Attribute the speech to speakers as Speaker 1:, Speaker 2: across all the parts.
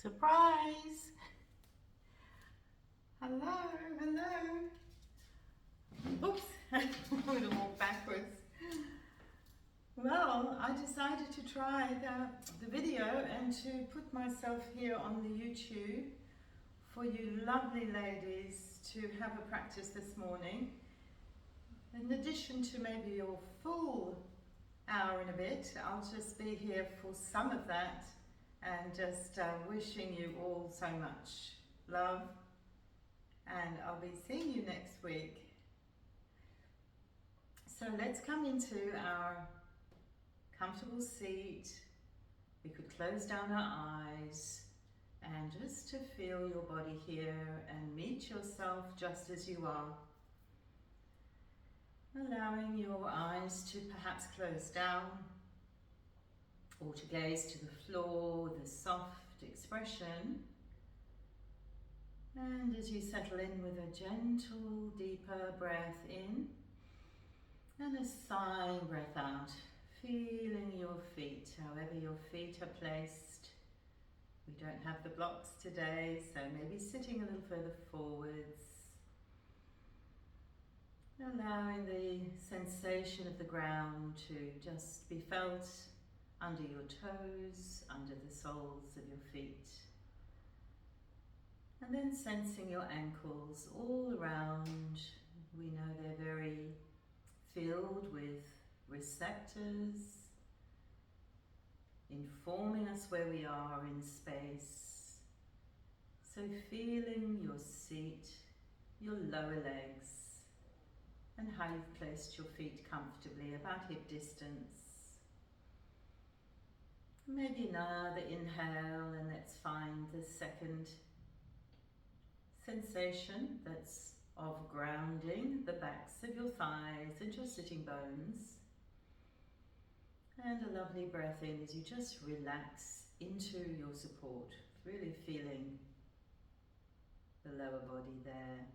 Speaker 1: Surprise! Hello, hello. Oops, I'm going to walk backwards. Well, I decided to try the video and to put myself here on the YouTube for you lovely ladies to have a practice this morning. In addition to maybe your full hour and a bit, I'll just be here for some of that and just wishing you all so much love, and I'll be seeing you next week. So let's come into our comfortable seat. We could close down our eyes and just to feel your body here and meet yourself just as you are. Allowing your eyes to perhaps close down or to gaze to the floor with a soft expression. And as you settle in with a gentle, deeper breath in and a sighing breath out, feeling your feet, however your feet are placed. We don't have the blocks today, so maybe sitting a little further forwards. Allowing the sensation of the ground to just be felt under your toes, under the soles of your feet. And then sensing your ankles all around. We know they're very filled with receptors, informing us where we are in space. So feeling your seat, your lower legs, and how you've placed your feet comfortably, about hip distance. Maybe another inhale, and let's find the second sensation that's of grounding the backs of your thighs and your sitting bones. And a lovely breath in as you just relax into your support, really feeling the lower body there.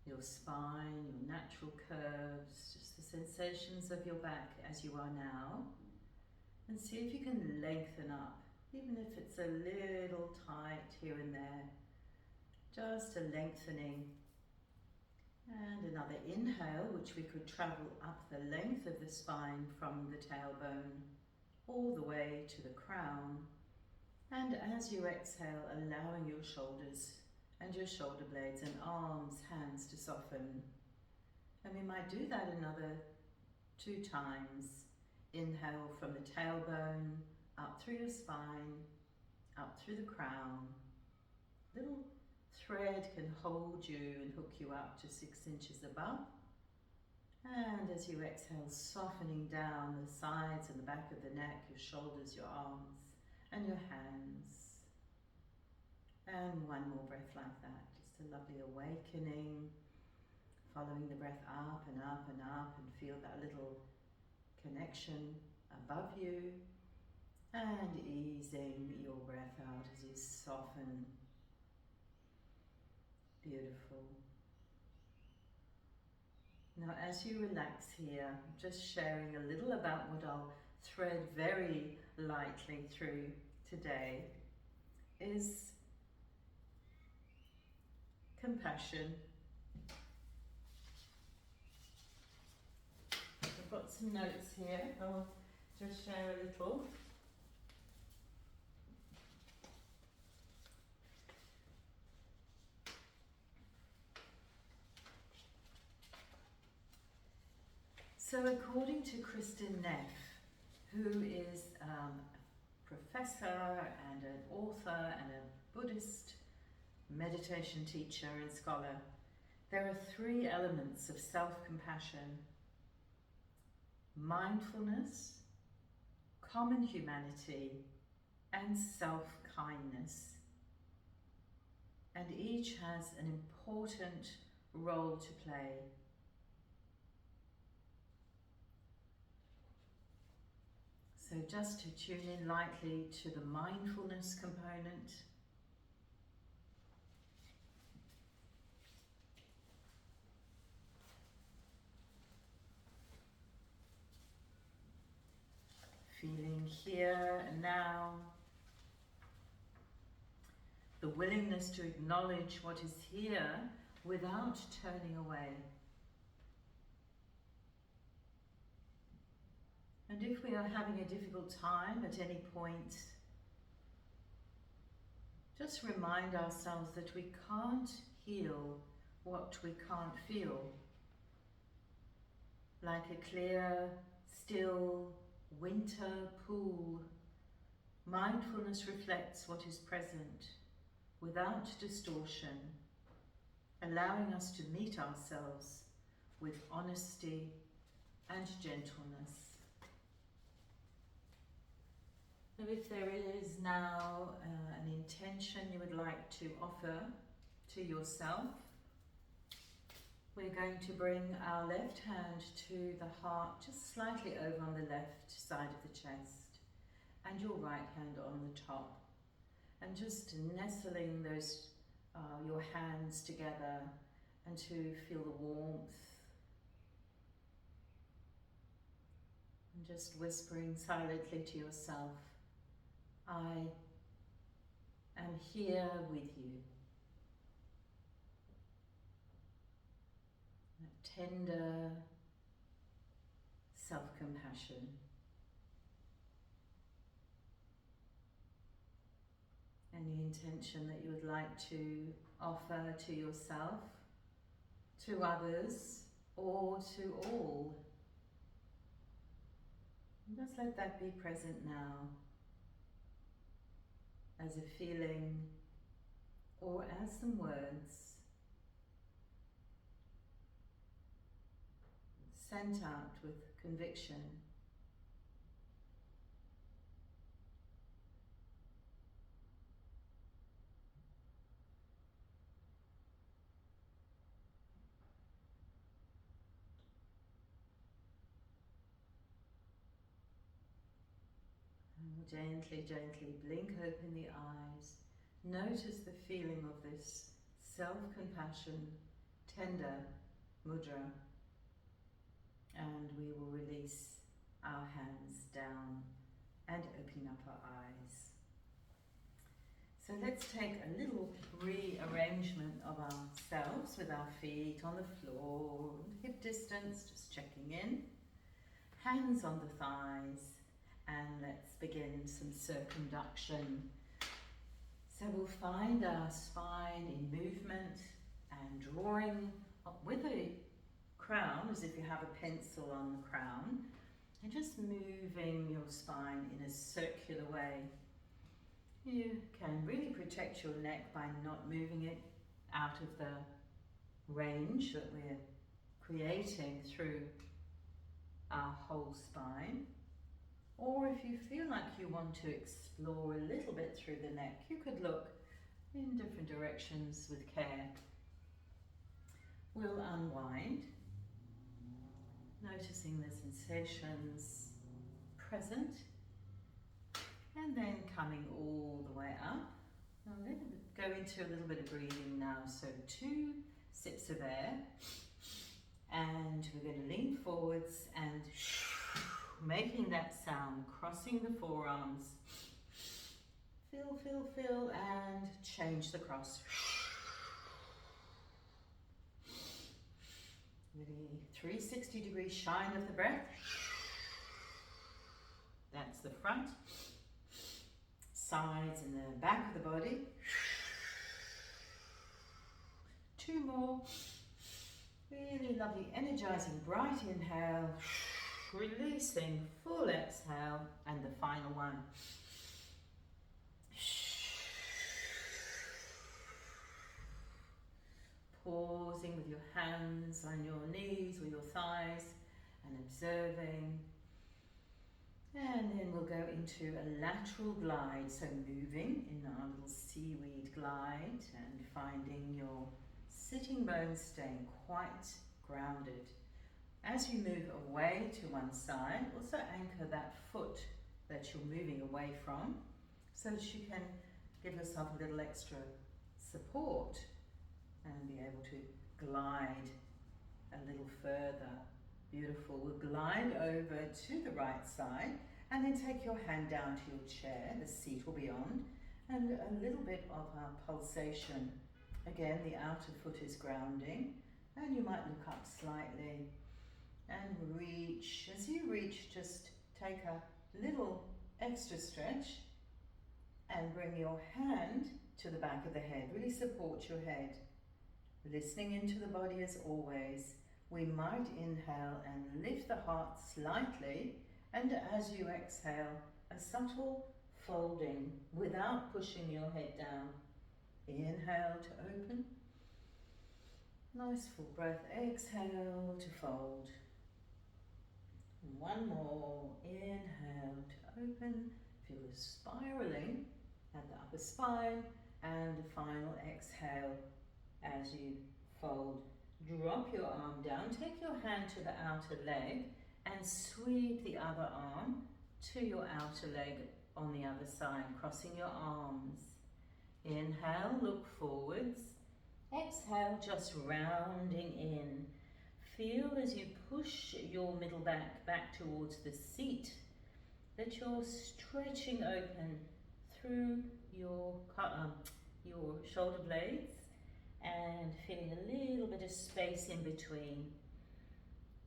Speaker 1: Your spine, your natural curves, just the sensations of your back as you are now. And see if you can lengthen up, even if it's a little tight here and there. Just a lengthening. And another inhale, which we could travel up the length of the spine from the tailbone all the way to the crown. And as you exhale, allowing your shoulders and your shoulder blades and arms, hands to soften. And we might do that another 2 times. Inhale from the tailbone, up through your spine, up through the crown. Little thread can hold you and hook you up to 6 inches above. And as you exhale, softening down the sides and the back of the neck, your shoulders, your arms, and your hands. And one more breath like that, just a lovely awakening, following the breath up and up and up, and feel that little connection above you, and easing your breath out as you soften. Beautiful. Now as you relax here, just sharing a little about what I'll thread very lightly through today is compassion. I've got some notes here, I'll just share a little. So according to Kristin Neff, who is a professor and an author and a Buddhist meditation teacher and scholar, there are 3 elements of self-compassion: mindfulness, common humanity, and self-kindness. And each has an important role to play. So just to tune in lightly to the mindfulness component. Feeling here and now, the willingness to acknowledge what is here without turning away. And if we are having a difficult time at any point, just remind ourselves that we can't heal what we can't feel. Like a clear, still, winter pool, mindfulness reflects what is present without distortion, allowing us to meet ourselves with honesty and gentleness. So if there is now an intention you would like to offer to yourself, we're going to bring our left hand to the heart, just slightly over on the left side of the chest, and your right hand on the top, and just nestling those your hands together and to feel the warmth, and just whispering silently to yourself, I am here with you. That tender self-compassion. Any intention that you would like to offer to yourself, to others, or to all. And just let that be present now, as a feeling or as some words sent out with conviction. And gently, gently blink open the eyes. Notice the feeling of this self-compassion, tender mudra. And we will release our hands down and opening up our eyes. So let's take a little rearrangement of ourselves with our feet on the floor, hip distance, just checking in. Hands on the thighs, and let's begin some circumduction. So we'll find our spine in movement and drawing up with a crown, as if you have a pencil on the crown, and just moving your spine in a circular way. You can really protect your neck by not moving it out of the range that we're creating through our whole spine. Or if you feel like you want to explore a little bit through the neck, you could look in different directions with care. We'll unwind, noticing the sensations present, and then coming all the way up. I'm going to go into a little bit of breathing now. So 2 sips of air, and we're going to lean forwards and making that sound, crossing the forearms. Fill, fill, fill, and change the cross. Really 360-degree shine of the breath. That's the front, sides and the back of the body. 2 more. Really lovely, energizing, bright inhale. Releasing, full exhale, and the final one. Pausing with your hands on your knees or your thighs and observing. And then we'll go into a lateral glide, so moving in our little seaweed glide and finding your sitting bones staying quite grounded. As you move away to one side, also anchor that foot that you're moving away from so that you can give yourself a little extra support and be able to glide a little further. Beautiful. We'll glide over to the right side and then take your hand down to your chair. The seat will be on, and a little bit of our pulsation. Again, the outer foot is grounding, and you might look up slightly and reach. As you reach, just take a little extra stretch and bring your hand to the back of the head. Really support your head. Listening into the body as always. We might inhale and lift the heart slightly, and as you exhale, a subtle folding without pushing your head down. Inhale to open. Nice full breath. Exhale to fold. One more. Inhale to open. Feel the spiraling at the upper spine, and a final exhale as you fold. Drop your arm down, take your hand to the outer leg and sweep the other arm to your outer leg on the other side, crossing your arms. Inhale, look forwards. Exhale, just rounding in. Feel as you push your middle back towards the seat that you're stretching open through your shoulder blades and feeling a little bit of space in between.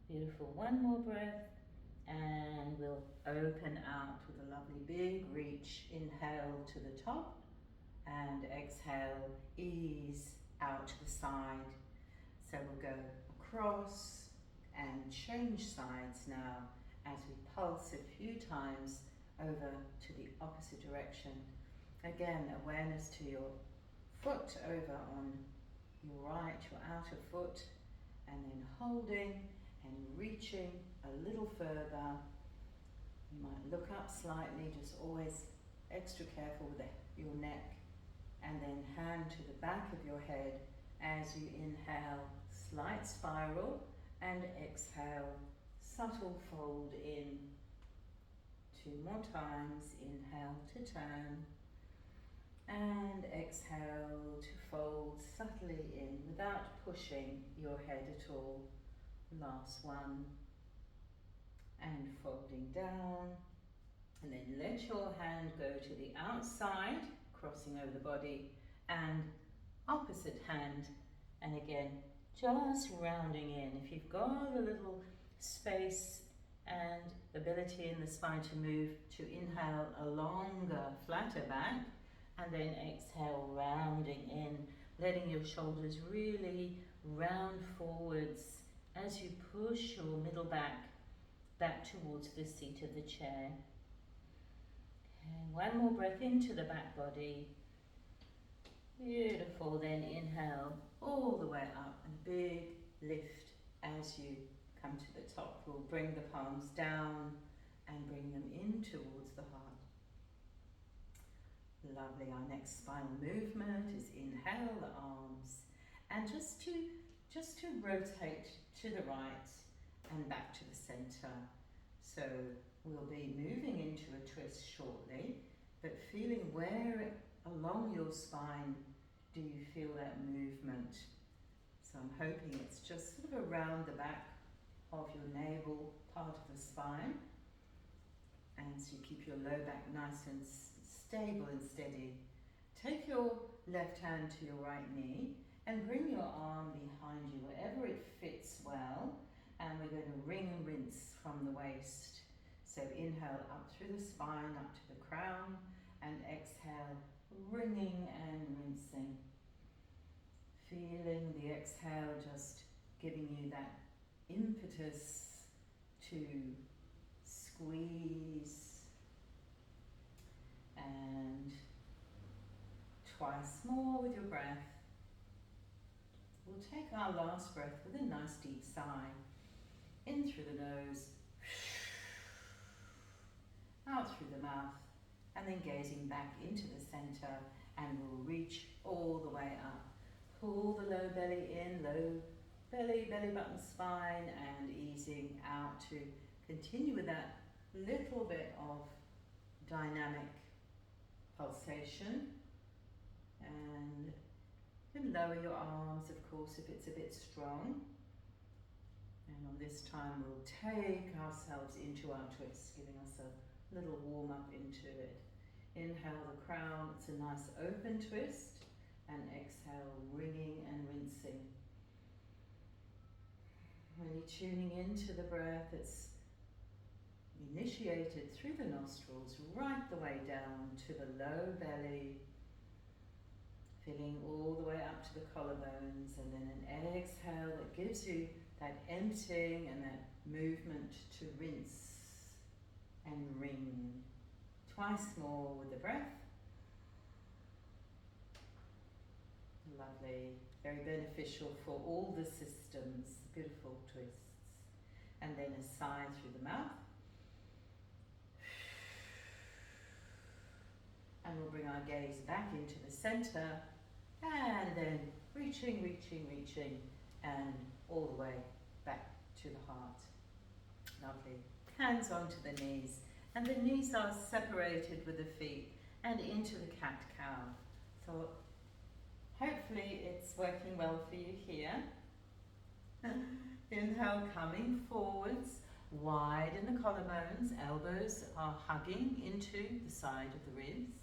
Speaker 1: Beautiful. One more breath and we'll open out with a lovely big reach. Inhale to the top and exhale, ease out to the side. So we'll go across and change sides now as we pulse a few times over to the opposite direction. Again, awareness to your foot over on your right, your outer foot, and then holding and reaching a little further. You might look up slightly, just always extra careful with your neck, and then hand to the back of your head as you inhale, slight spiral, and exhale, subtle fold in. 2 more times. Inhale to turn and exhale to fold subtly in without pushing your head at all. Last one. And folding down, and then let your hand go to the outside, crossing over the body, and opposite hand, and again just rounding in. If you've got a little space and ability in the spine to move, to inhale a longer, flatter back, and then exhale, rounding in, letting your shoulders really round forwards as you push your middle back towards the seat of the chair. And one more breath into the back body. Beautiful. Then inhale all the way up, and a big lift as you come to the top. We'll bring the palms down and bring them in towards the heart. Lovely. Our next spinal movement is inhale the arms, and just to rotate to the right and back to the center. So we'll be moving into a twist shortly, but feeling where along your spine do you feel that movement. So I'm hoping it's just sort of around the back of your navel part of the spine, and so you keep your low back nice and stable and steady. Take your left hand to your right knee and bring your arm behind you wherever it fits well, and we're going to ring and rinse from the waist. So inhale up through the spine, up to the crown, and exhale, ringing and rinsing. Feeling the exhale just giving you that impetus to squeeze, and twice more with your breath. We'll take our last breath with a nice deep sigh. In through the nose, out through the mouth, and then gazing back into the center, and we'll reach all the way up. Pull the low belly in, low belly button spine, and easing out to continue with that little bit of dynamic pulsation. And you can lower your arms, of course, if it's a bit strong. And on this time we'll take ourselves into our twist, giving us a little warm up into it. Inhale the crown, it's a nice open twist, and exhale, wringing and rinsing. Really tuning into the breath, it's initiated through the nostrils, right the way down to the low belly, filling all the way up to the collarbones, and then an exhale that gives you that emptying and that movement to rinse and wring. Twice more with the breath. Lovely, very beneficial for all the systems, beautiful twists. And then a sigh through the mouth. And we'll bring our gaze back into the center, and then reaching, reaching, reaching, and all the way back to the heart. Lovely. Hands onto the knees, and the knees are separated with the feet and into the cat-cow. So hopefully it's working well for you here. Inhale, coming forwards, widen the collarbones, elbows are hugging into the side of the ribs.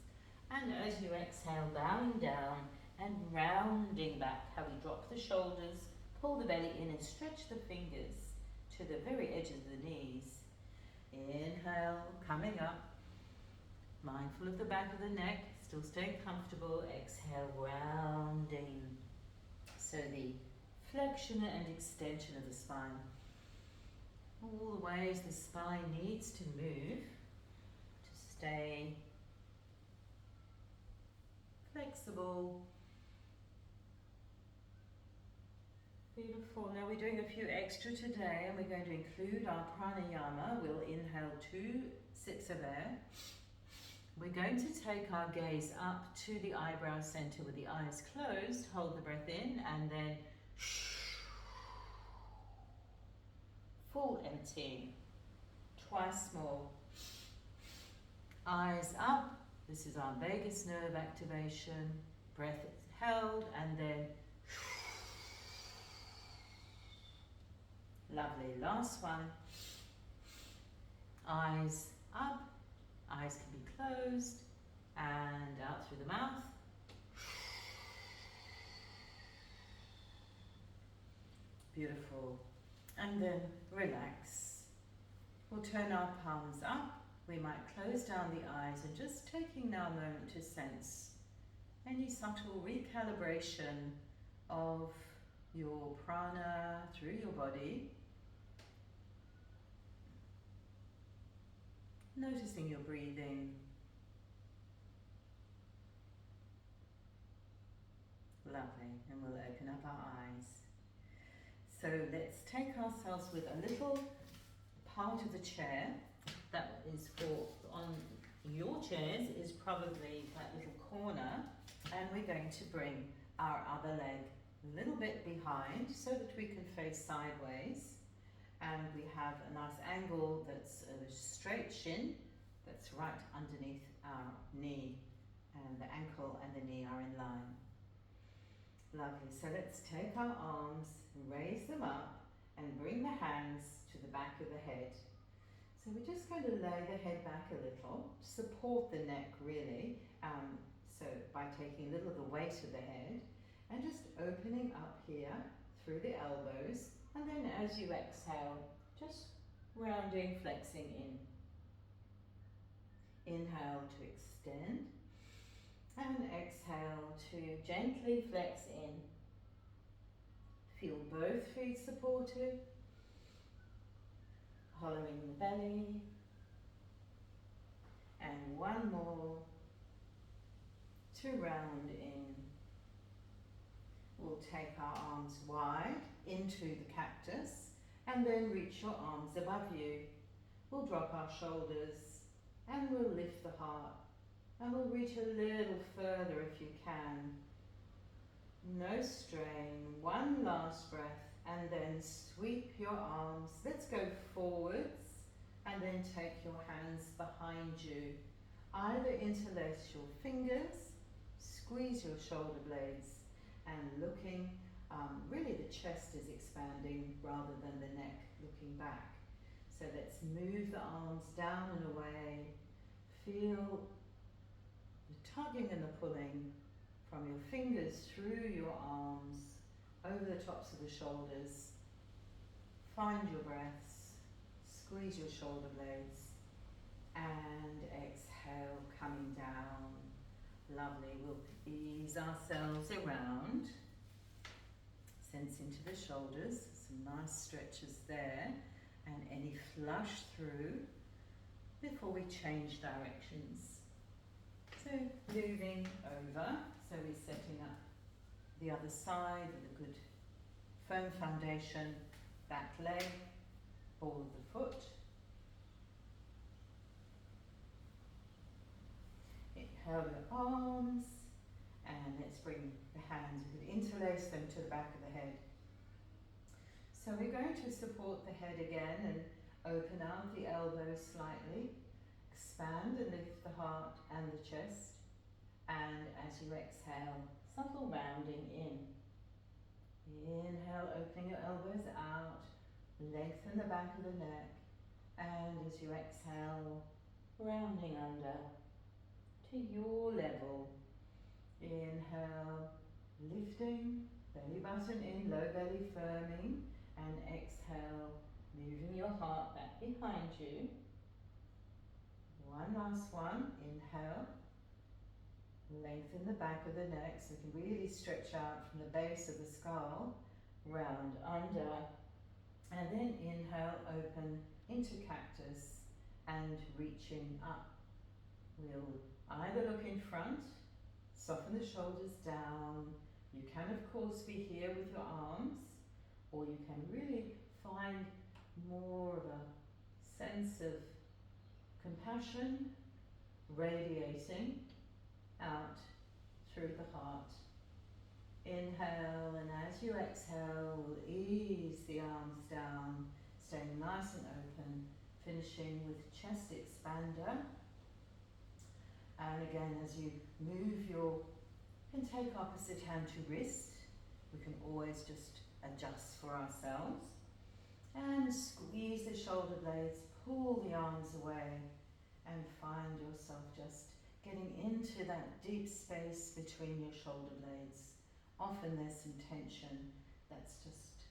Speaker 1: And as you exhale, bowing down and rounding back, how we drop the shoulders, pull the belly in and stretch the fingers to the very edge of the knees. Inhale, coming up, mindful of the back of the neck, still staying comfortable. Exhale, rounding. So the flexion and extension of the spine. All the ways the spine needs to move to stay flexible. Beautiful. Now we're doing a few extra today, and we're going to include our pranayama. We'll inhale 2 sips of air. We're going to take our gaze up to the eyebrow center with the eyes closed. Hold the breath in, and then full emptying. Twice more. Eyes up. This is our vagus nerve activation. Breath is held, and then lovely. Last one. Eyes up. Eyes can be closed, and out through the mouth. Beautiful. And then relax. We'll turn our palms up. We might close down the eyes, and just taking now a moment to sense any subtle recalibration of your prana through your body. Noticing your breathing. Lovely, and we'll open up our eyes. So let's take ourselves with a little part of the chair that is for, on your chairs is probably that little corner, and we're going to bring our other leg a little bit behind so that we can face sideways. And we have a nice angle that's a straight shin that's right underneath our knee, and the ankle and the knee are in line. Lovely. So let's take our arms, raise them up, and bring the hands to the back of the head. So we're just going to lay the head back a little, support the neck really, so by taking a little of the weight of the head, and just opening up here through the elbows. And then as you exhale, just rounding, flexing in. Inhale to extend, and exhale to gently flex in. Feel both feet supported, hollowing the belly. And one more to round in. We'll take our arms wide into the cactus, and then reach your arms above you. We'll drop our shoulders, and we'll lift the heart, and we'll reach a little further if you can. No strain. One last breath, and then sweep your arms. Let's go forwards, and then take your hands behind you. Either interlace your fingers, squeeze your shoulder blades, and looking, really the chest is expanding rather than the neck looking back. So let's move the arms down and away. Feel tugging and the pulling from your fingers through your arms, over the tops of the shoulders. Find your breaths, squeeze your shoulder blades, and exhale, coming down. Lovely. We'll ease ourselves around, sense into the shoulders, some nice stretches there, and any flush through before we change directions. So moving over, so we're setting up the other side with a good firm foundation, back leg, ball of the foot. Inhale your arms, and let's bring the hands, we can interlace them to the back of the head. So we're going to support the head again and open out the elbows slightly, expand and lift the heart and the chest, and as you exhale, subtle rounding in. Inhale, opening your elbows out, lengthen the back of the neck, and as you exhale, rounding under to your level. Inhale, lifting, belly button in, low belly firming, and exhale, moving your heart back behind you. One last one, inhale, lengthen the back of the neck so you can really stretch out from the base of the skull, round under, and then inhale, open into cactus and reaching up. We'll either look in front, soften the shoulders down. You can of course be here with your arms, or you can really find more of a sense of compassion radiating out through the heart. Inhale, and as you exhale, we'll ease the arms down, staying nice and open, finishing with chest expander. And again, as you move you can take opposite hand to wrist. We can always just adjust for ourselves. And squeeze the shoulder blades, pull the arms away, and find yourself just getting into that deep space between your shoulder blades. Often there's some tension. That's just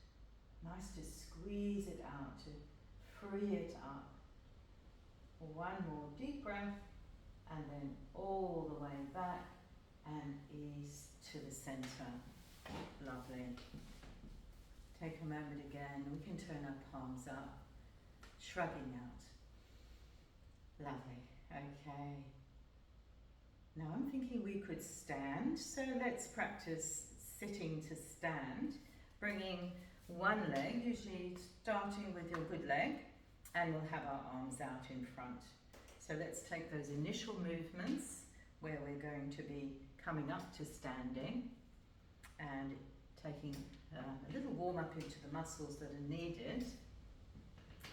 Speaker 1: nice to squeeze it out, to free it up. One more deep breath, and then all the way back and ease to the center. Lovely. Take a moment again. We can turn our palms up, shrugging out. Lovely. Okay. Now I'm thinking we could stand, so let's practice sitting to stand, bringing one leg, usually starting with your good leg, and we'll have our arms out in front. So let's take those initial movements where we're going to be coming up to standing and taking a little warm up into the muscles that are needed.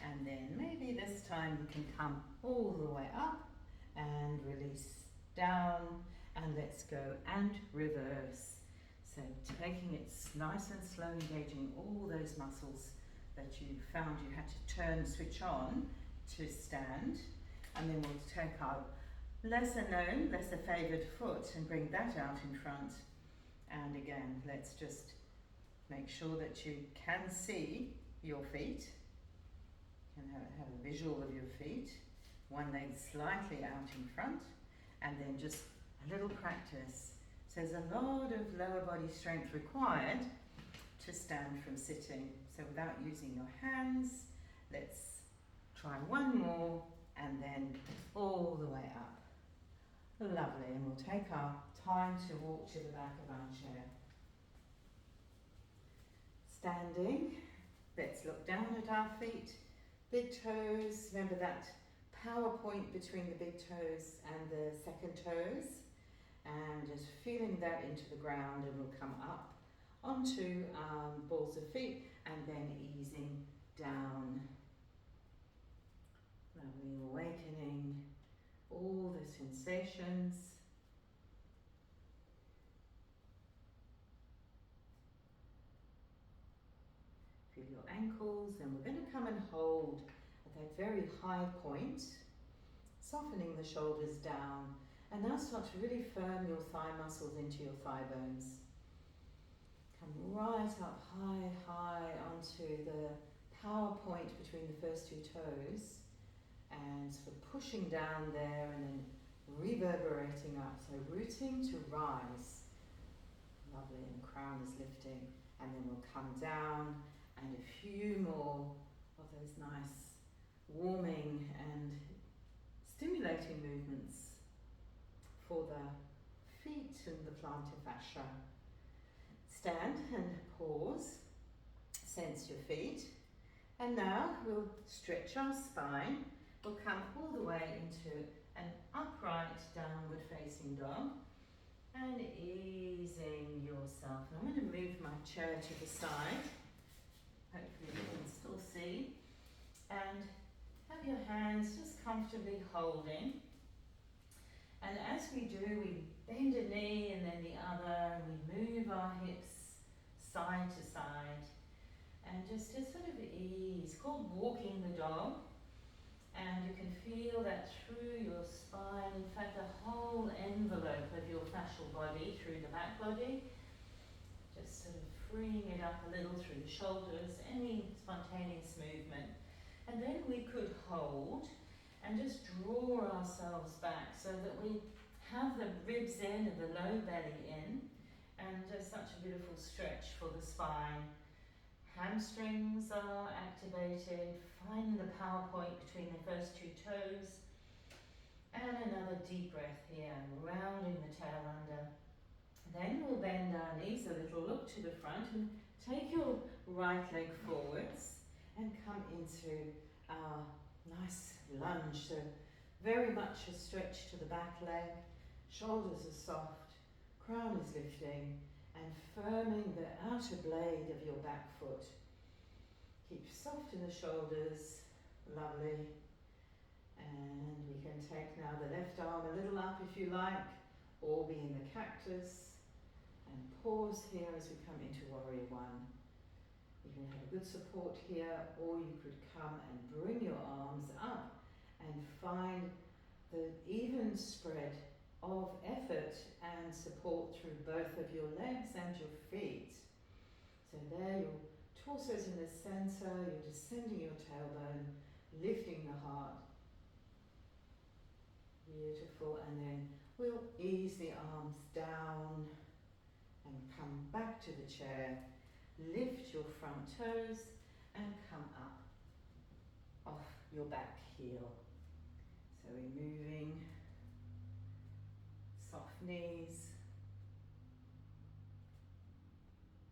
Speaker 1: And then maybe this time you can come all the way up and release down, and let's go and reverse. So taking it nice and slow, engaging all those muscles that you found you had to turn, switch on to stand. And then we'll take our lesser known, lesser favoured foot and bring that out in front. And again, let's just make sure that you can see your feet, you can have a visual of your feet, one leg slightly out in front, and then just a little practice. So there's a lot of lower body strength required to stand from sitting. So without using your hands, let's try one more, and then all the way up. Lovely, and we'll take our time to walk to the back of our chair. Standing, let's look down at our feet, big toes, remember that power point between the big toes and the second toes, and just feeling that into the ground, and we'll come up onto balls of feet and then easing down. Lovely, awakening all the sensations. Feel your ankles, and we're going to come and hold at that very high point, softening the shoulders down And now start to really firm your thigh muscles into your thigh bones. Come right up high, high onto the power point between the first two toes, and sort of pushing down there and then reverberating up. So rooting to rise. Lovely, and the crown is lifting. And then we'll come down, and a few more of those nice warming and stimulating movements for the feet and the plantar fascia. Stand and pause, sense your feet, and now we'll stretch our spine. We'll come all the way into an upright downward facing dog and easing yourself. And I'm going to move my chair to the side, hopefully you can still see, and have your hands just comfortably holding. And as we do, we bend a knee and then the other, and we move our hips side to side, and just sort of ease. It's called walking the dog, and you can feel that through your spine, in fact the whole envelope of your fascial body through the back body, just sort of freeing it up a little through the shoulders, any spontaneous movement. And then we could hold and just draw ourselves back so that we have the ribs in and the low belly in, and just such a beautiful stretch for the spine. Hamstrings are activated, find the power point between the first two toes, and another deep breath here, rounding the tail under. Then we'll bend our knees a little, look to the front, and take your right leg forwards and come into our nice lunge. So very much a stretch to the back leg, shoulders are soft, crown is lifting, and firming the outer blade of your back foot. Keep soft in the shoulders, lovely. And we can take now the left arm a little up if you like, or be in the cactus, and pause here as we come into warrior one. You can have a good support here, or you could come and bring your arms up and find the even spread of effort and support through both of your legs and your feet. So there, your torso's in the center, you're descending your tailbone, lifting the heart. Beautiful, and then we'll ease the arms down and come back to the chair. Lift your front toes and come up off your back heel. So we're moving, soft knees,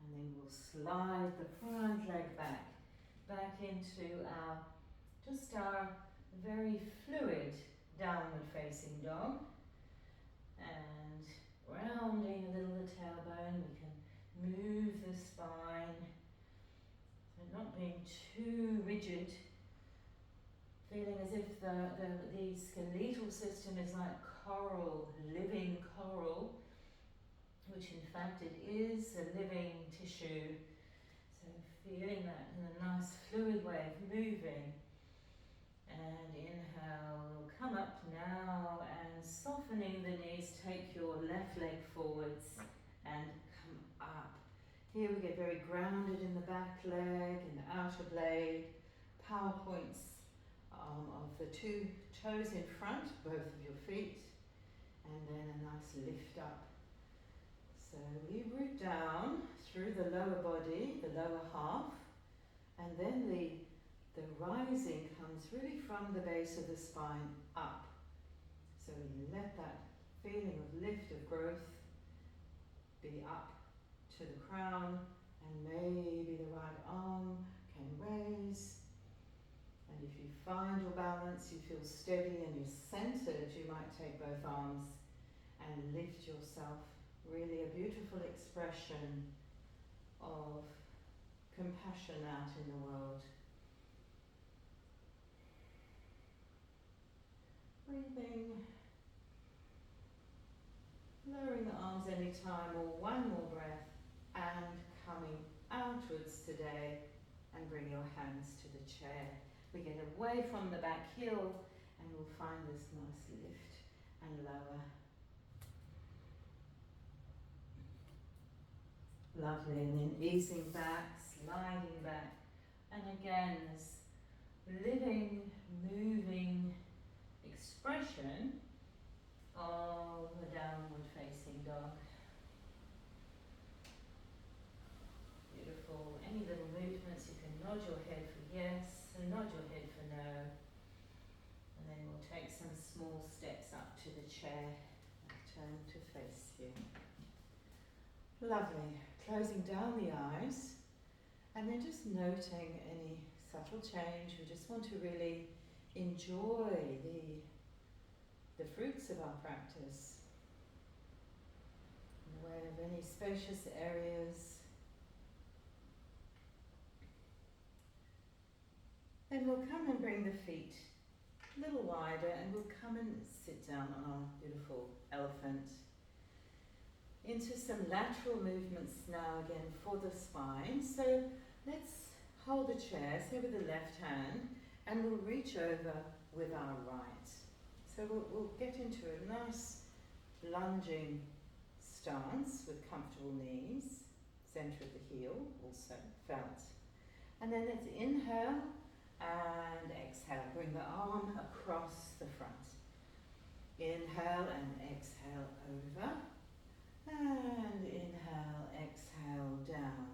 Speaker 1: and then we'll slide the front leg back into our very fluid downward facing dog, and rounding a little the tailbone. We can move the spine, so not being too rigid, feeling as if the skeletal system is like coral, living coral, which in fact it is a living tissue. So feeling that in a nice fluid way of moving. And inhale, we'll come up now, and softening the knees, take your left leg forwards and come up. Here we get very grounded in the back leg, in the outer blade, power points of the two toes in front, both of your feet, and then a nice lift up. So we root down through the lower body, the lower half, and then the rising comes really from the base of the spine up. So we let that feeling of lift, of growth, be up to the crown, and maybe the right arm can raise. And if you find your balance, you feel steady and you're centered, you might take both arms and lift yourself. Really a beautiful expression of compassion out in the world. Breathing, lowering the arms anytime, or one more breath, and coming outwards today, and bring your hands to the chair. We get away from the back heel, and we'll find this nice lift and lower Lovely, and then easing back, sliding back, and again this living, moving expression of the downward facing dog. Beautiful. Any little movements, you can nod your head for yes and nod your head for no. And then we'll take some small steps up to the chair and turn to face you. Lovely. Closing down the eyes and then just noting any subtle change. We just want to really enjoy the fruits of our practice in the way of any spacious areas. Then we'll come and bring the feet a little wider and we'll come and sit down on our beautiful elephant. Into some lateral movements now again for the spine. So let's hold the chair, say with the left hand, and we'll reach over with our right. So we'll get into a nice lunging stance with comfortable knees, centre of the heel also felt. And then let's inhale and exhale. Bring the arm across the front. Inhale and exhale over. And inhale, exhale down.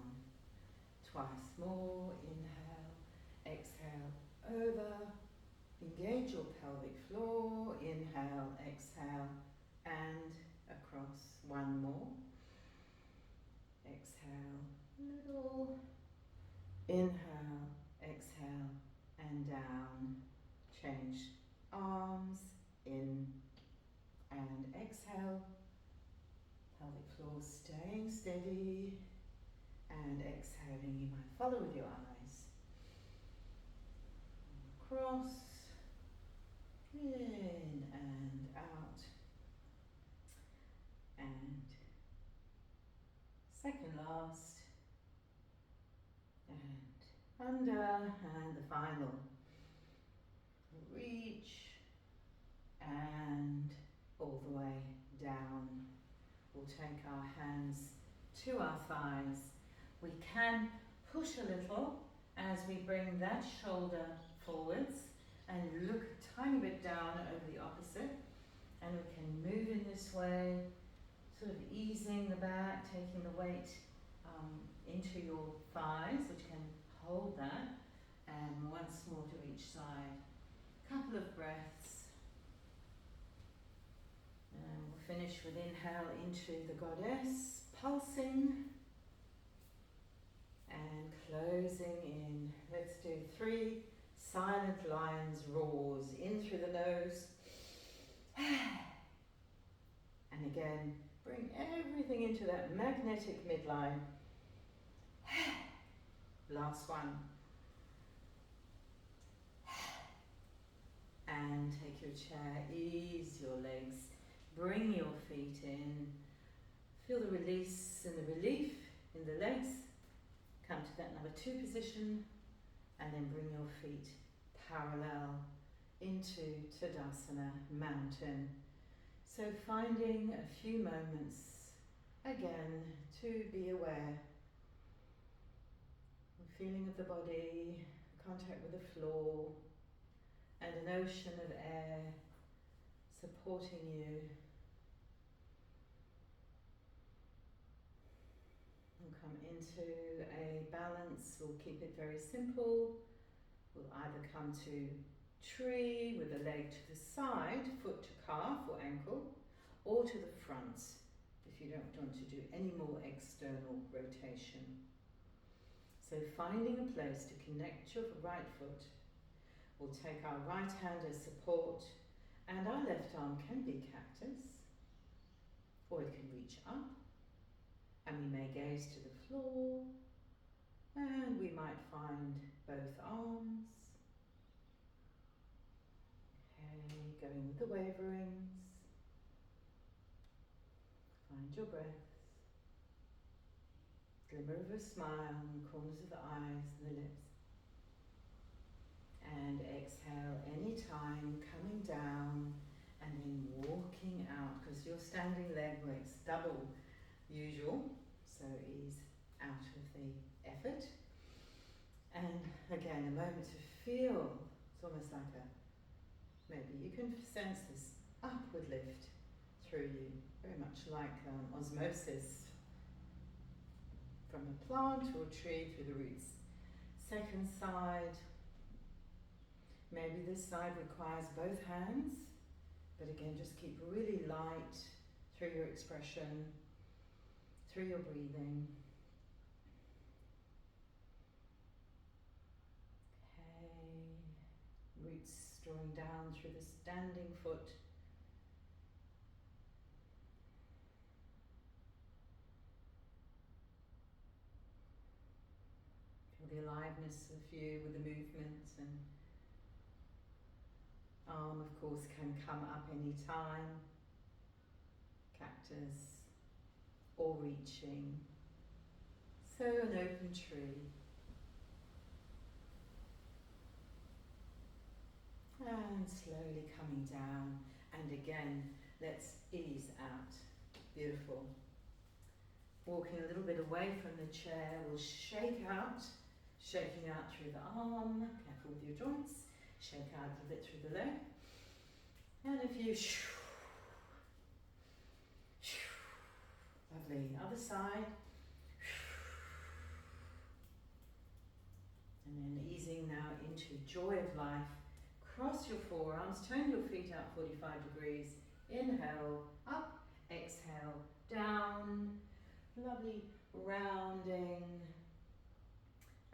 Speaker 1: Twice more. Inhale, exhale over. Engage your pelvic floor. Inhale, exhale, and across. One more. Exhale, little. Inhale, exhale, and down. Change arms. In and exhale. Pelvic floor staying steady. And exhaling. You might follow with your eyes. Across. In and out. And second last. And under. And the final. Reach. And all the way down. We'll take our hands to our thighs. We can push a little as we bring that shoulder forwards and look a tiny bit down over the opposite. And we can move in this way, sort of easing the back, taking the weight into your thighs, which can hold that. And once more to each side. Couple of breaths. And we'll finish with inhale into the goddess, pulsing and closing in. Let's do 3 silent lion's roars. In through the nose. And again, bring everything into that magnetic midline. Last one. And take your chair, ease your legs, bring your feet in, feel the release and the relief in the legs. Come to that number 2 position and then bring your feet parallel into Tadasana, mountain. So finding a few moments again to be aware. The feeling of the body, contact with the floor, and an ocean of air supporting you. We'll come into a balance. We'll keep it very simple. We'll either come to tree with a leg to the side, foot to calf or ankle, or to the front if you don't want to do any more external rotation. So finding a place to connect your right foot. We'll take our right hand as support and our left arm can be cactus or it can reach up, and we may gaze to the floor and we might find both arms. Okay, going with the waverings. Find your breath. Glimmer of a smile on the corners of the eyes and the lips. And exhale anytime, coming down and then walking out, because your standing leg makes double usual. So ease out of the effort. And again, a moment to feel, it's almost like maybe you can sense this upward lift through you, very much like osmosis from a plant or a tree through the roots. Second side, maybe this side requires both hands, but again, just keep really light through your expression, through your breathing. Okay, roots drawing down through the standing foot. Feel the aliveness of you with the movement, and arm of course can come up any time, cactus or reaching, so an open tree. And slowly coming down, and again let's ease out. Beautiful. Walking a little bit away from the chair, we'll shake out, shaking out through the arm, careful with your joints, shake out a bit through the leg, and a few lovely, other side, and then easing now into joy of life. Cross your forearms, turn your feet out 45 degrees, inhale, up, exhale, down, lovely rounding,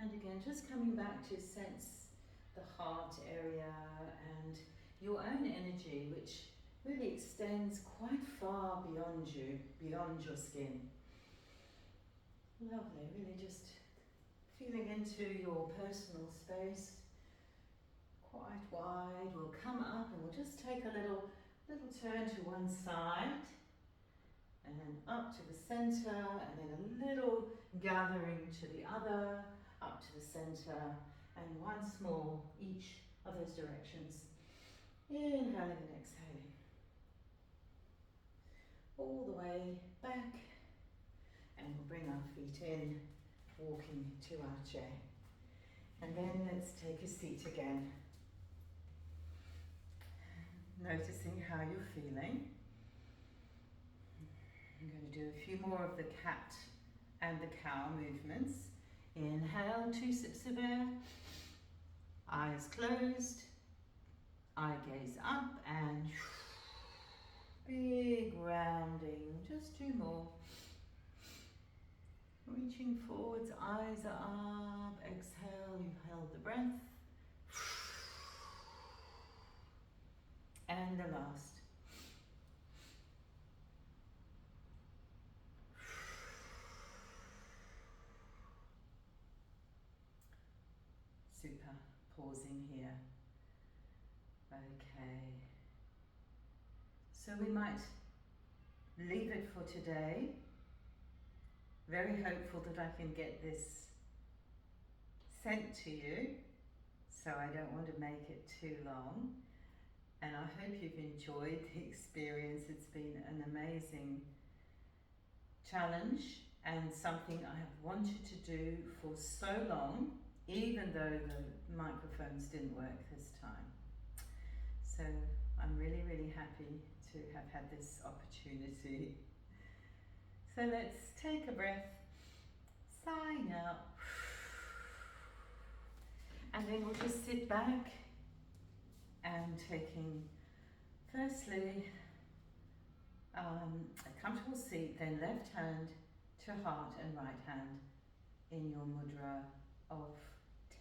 Speaker 1: and again just coming back to sense the heart area and your own energy, which really extends quite far beyond you, beyond your skin. Lovely, really just feeling into your personal space, quite wide. We'll come up and we'll just take a little turn to one side, and then up to the center, and then a little gathering to the other, up to the center, and once more each of those directions. Inhaling and exhaling. All the way back, and we'll bring our feet in, walking to our chair. And then let's take a seat again. Noticing how you're feeling. I'm going to do a few more of the cat and the cow movements. Inhale, 2 sips of air, eyes closed, eye gaze up, and big rounding, just 2 more. Reaching forwards, eyes are up, exhale, you've held the breath. And the last. Super. Pausing here. Okay. So we might leave it for today. Very hopeful that I can get this sent to you, so I don't want to make it too long. And I hope you've enjoyed the experience. It's been an amazing challenge and something I have wanted to do for so long, even though the microphones didn't work this time. So I'm really, really happy to have had this opportunity. So let's take a breath, sighing out, and then we'll just sit back and taking firstly a comfortable seat, then left hand to heart and right hand in your mudra of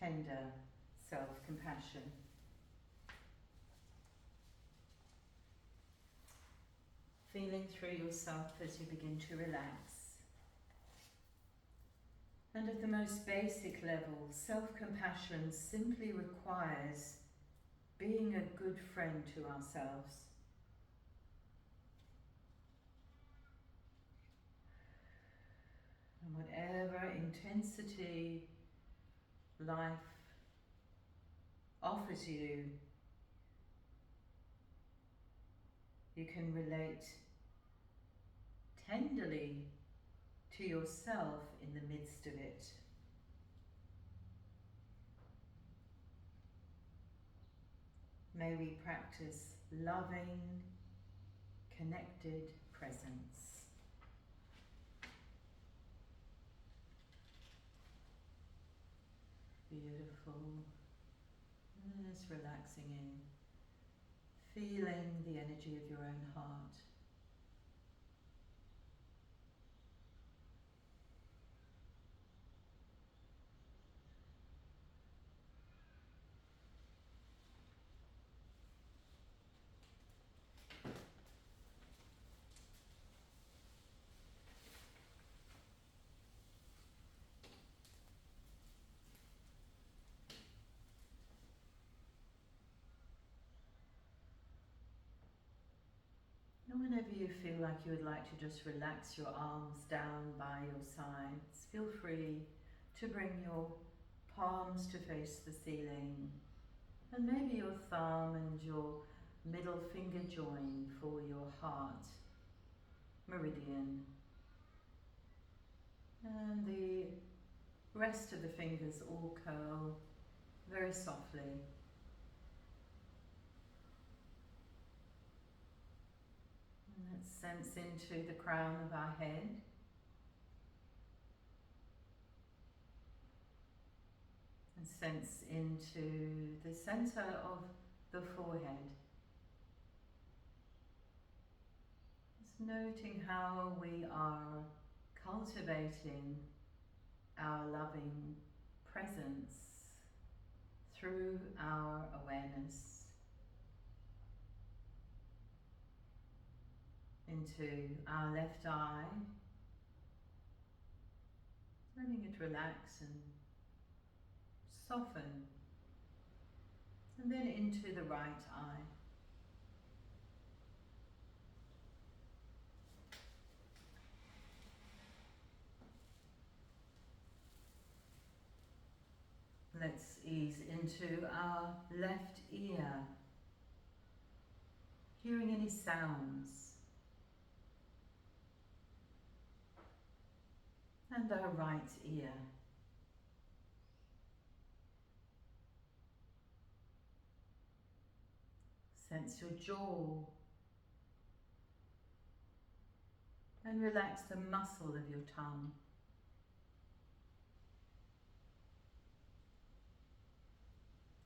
Speaker 1: tender self-compassion. Feeling through yourself as you begin to relax. And at the most basic level, self-compassion simply requires being a good friend to ourselves. And whatever intensity life offers you, you can relate tenderly to yourself in the midst of it. May we practice loving, connected presence. Beautiful. And just relaxing in, feeling the energy of your own heart. And whenever you feel like you would like to just relax your arms down by your sides, feel free to bring your palms to face the ceiling, and maybe your thumb and your middle finger join for your heart meridian, and the rest of the fingers all curl very softly. And let's sense into the crown of our head. And sense into the center of the forehead. Just noting how we are cultivating our loving presence through our awareness into our left eye, letting it relax and soften, and then into the right eye. Let's ease into our left ear, hearing any sounds, and our right ear. Sense your jaw and relax the muscle of your tongue.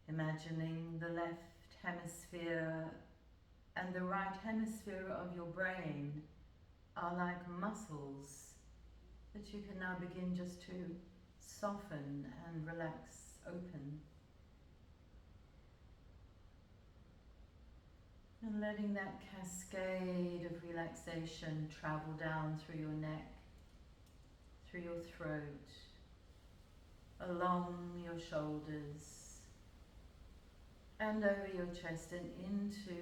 Speaker 1: Imagining the left hemisphere and the right hemisphere of your brain are like muscles that you can now begin just to soften and relax open. And letting that cascade of relaxation travel down through your neck, through your throat, along your shoulders, and over your chest and into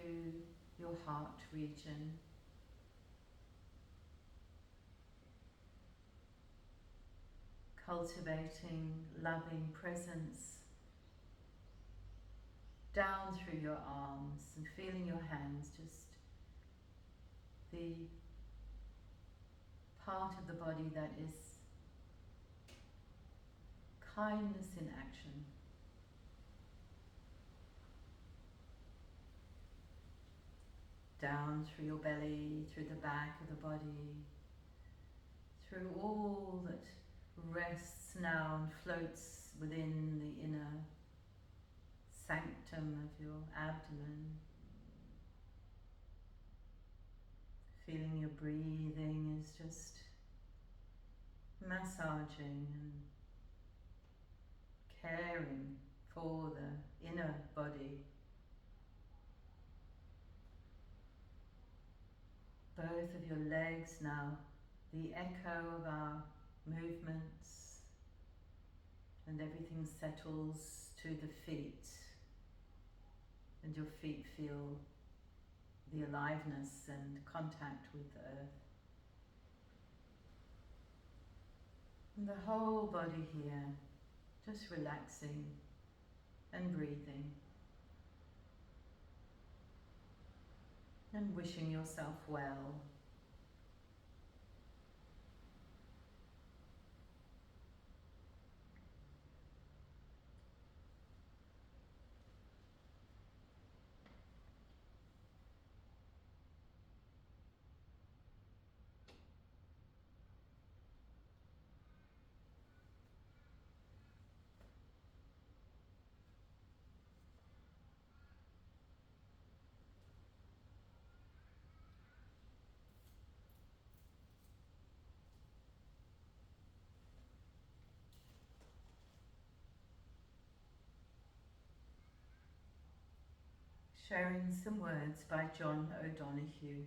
Speaker 1: your heart region. Cultivating loving presence down through your arms and feeling your hands, just the part of the body that is kindness in action. Down through your belly, through the back of the body, through all that rests now and floats within the inner sanctum of your abdomen. Feeling your breathing is just massaging and caring for the inner body. Both of your legs now, the echo of our movements, and everything settles to the feet, and your feet feel the aliveness and contact with the earth. And the whole body here, just relaxing and breathing, and wishing yourself well. sharing some words by John O'Donoghue.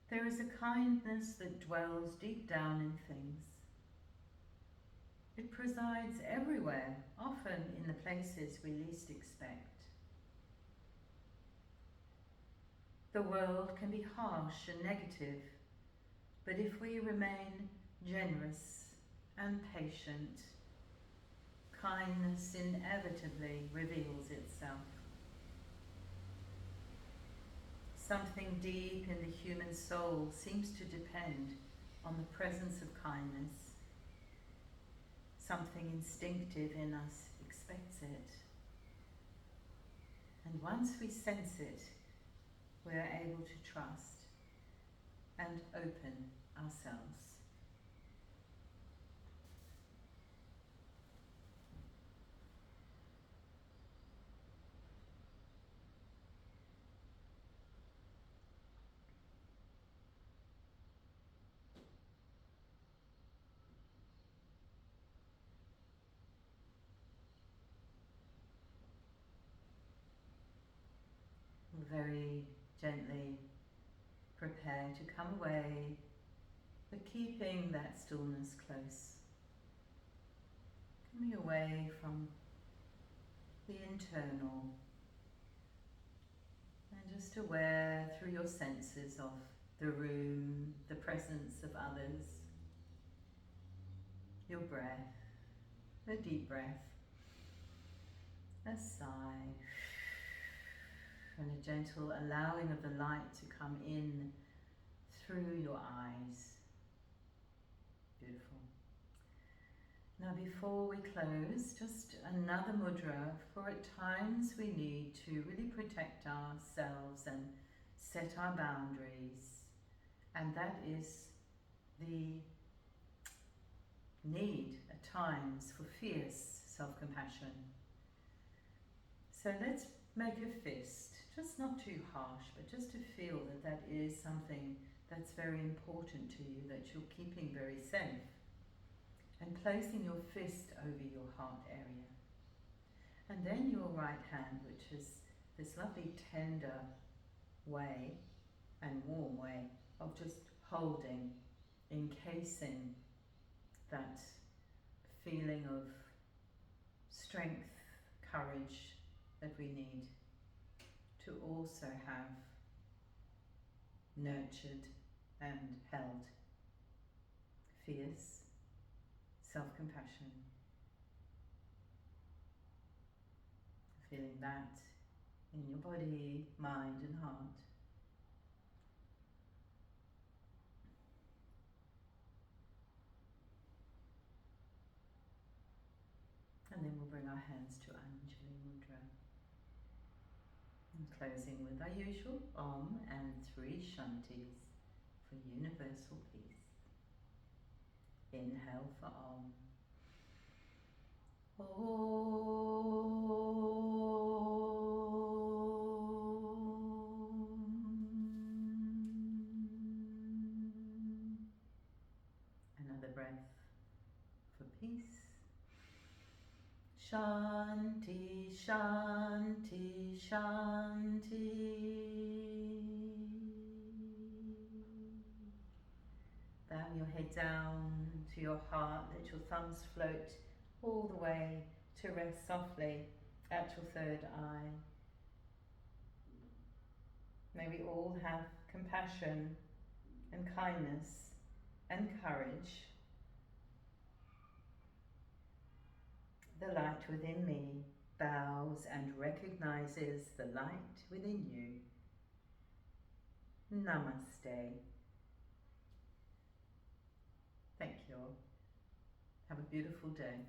Speaker 1: There is a kindness that dwells deep down in things. It presides everywhere, often in the places we least expect. The world can be harsh and negative, but if we remain generous and patient, kindness inevitably reveals itself. Something deep in the human soul seems to depend on the presence of kindness. Something instinctive in us expects it. And once we sense it, we are able to trust and open ourselves. Very gently prepare to come away, but keeping that stillness close. Coming away from the internal and just aware through your senses of the room, the presence of others, your breath, a deep breath, a sigh, and a gentle allowing of the light to come in through your eyes. Beautiful. Now before we close, just another mudra, for at times we need to really protect ourselves and set our boundaries, and that is the need at times for fierce self-compassion. So let's make a fist, just not too harsh, but just to feel that that is something that's very important to you, that you're keeping very safe. And placing your fist over your heart area. And then your right hand, which is this lovely tender way and warm way of just holding, encasing that feeling of strength, courage that we need to also have nurtured and held. Fierce self-compassion. Feeling that in your body, mind and heart. And then we'll bring our hands to Anjali Mudra. And closing with our usual Om and 3 Shantis for universal peace. Inhale for Om. Another breath for peace. Shanti, Shanti, Shanti. Bow your head down to your heart, let your thumbs float all the way to rest softly at your third eye. May we all have compassion and kindness and courage. The light within me bows and recognizes the light within you. Namaste. Thank you all. Have a beautiful day.